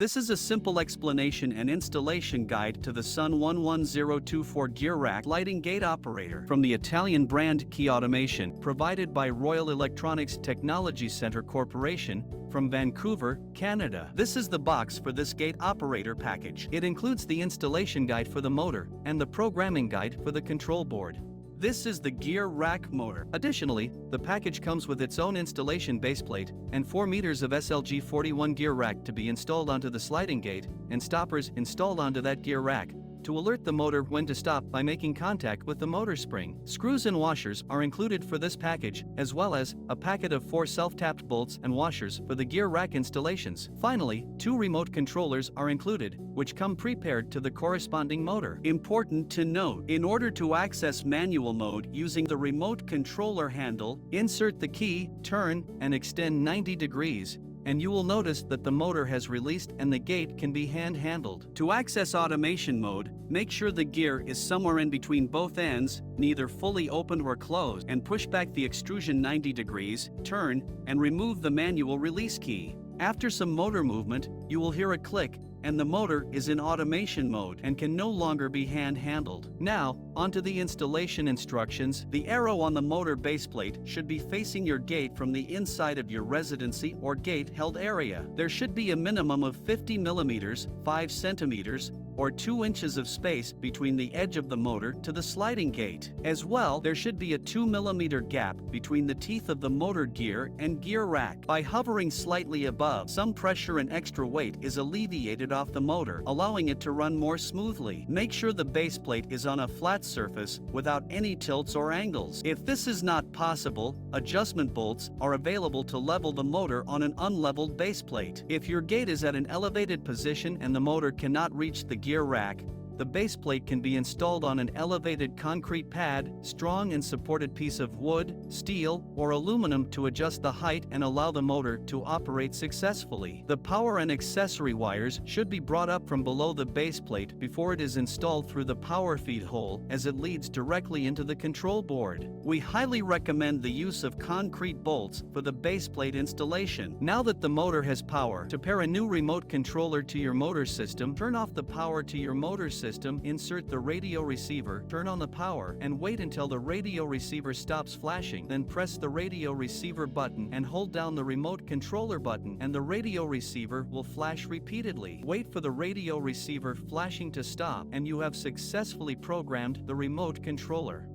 This is a simple explanation and installation guide to the SUN11024 gear rack lighting gate operator from the Italian brand KeyAutomation, provided by Royal Electronics Technology Centre Corporation from Vancouver, Canada. This is the box for this gate operator package. It includes the installation guide for the motor and the programming guide for the control board. This is the gear rack motor. Additionally, the package comes with its own installation baseplate and 4 meters of SLG41 gear rack to be installed onto the sliding gate and stoppers installed onto that gear rack to alert the motor when to stop by making contact with the motor spring. Screws and washers are included for this package, as well as a packet of 4 self-tapped bolts and washers for the gear rack installations. Finally, 2 remote controllers are included, which come prepared to the corresponding motor. Important to note, in order to access manual mode using the remote controller handle, insert the key, turn, and extend 90 degrees. And you will notice that the motor has released and the gate can be hand-handled. To access automation mode, make sure the gear is somewhere in between both ends, neither fully opened or closed, and push back the extrusion 90 degrees, turn, and remove the manual release key. After some motor movement, you will hear a click, and the motor is in automation mode and can no longer be hand-handled. Now, onto the installation instructions. The arrow on the motor baseplate should be facing your gate from the inside of your residency or gate held area. There should be a minimum of 50 millimeters, 5 centimeters, or 2 inches of space between the edge of the motor to the sliding gate. As well, there should be a 2 millimeter gap between the teeth of the motor gear and gear rack. By hovering slightly above, some pressure and extra weight is alleviated off the motor, allowing it to run more smoothly. Make sure the baseplate is on a flat surface without any tilts or angles. If this is not possible, adjustment bolts are available to level the motor on an unleveled baseplate. If your gate is at an elevated position and the motor cannot reach the gear rack, the baseplate can be installed on an elevated concrete pad, strong and supported piece of wood, steel, or aluminum to adjust the height and allow the motor to operate successfully. The power and accessory wires should be brought up from below the baseplate before it is installed through the power feed hole, as it leads directly into the control board. We highly recommend the use of concrete bolts for the baseplate installation. Now that the motor has power, to pair a new remote controller to your motor system, turn off the power to your motor system, insert the radio receiver, turn on the power, and wait until the radio receiver stops flashing. Then press the radio receiver button and hold down the remote controller button, and the radio receiver will flash repeatedly. Wait for the radio receiver flashing to stop, and you have successfully programmed the remote controller.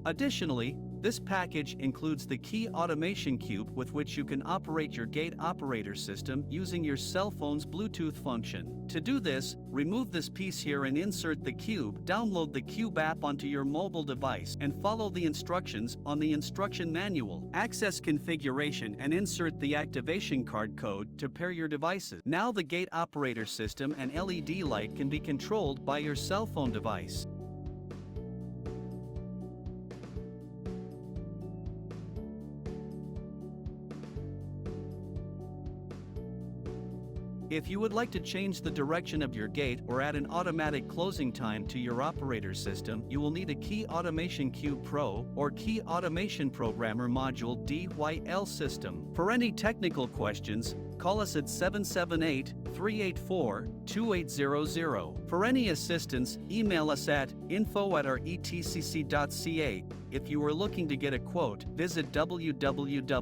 Additionally, this package includes the KeyAutomation cube with which you can operate your gate operator system using your cell phone's Bluetooth function. To do this, remove this piece here and insert the cube. Download the cube app onto your mobile device and follow the instructions on the instruction manual. Access configuration and insert the activation card code to pair your devices. Now the gate operator system and LED light can be controlled by your cell phone device. If you would like to change the direction of your gate or add an automatic closing time to your operator system, you will need a KeyAutomation Cube Pro or KeyAutomation Programmer Module DYL system. For any technical questions, call us at 778-384-2800. For any assistance, email us at info@retcc.ca. If you are looking to get a quote, visit www.retcc.ca.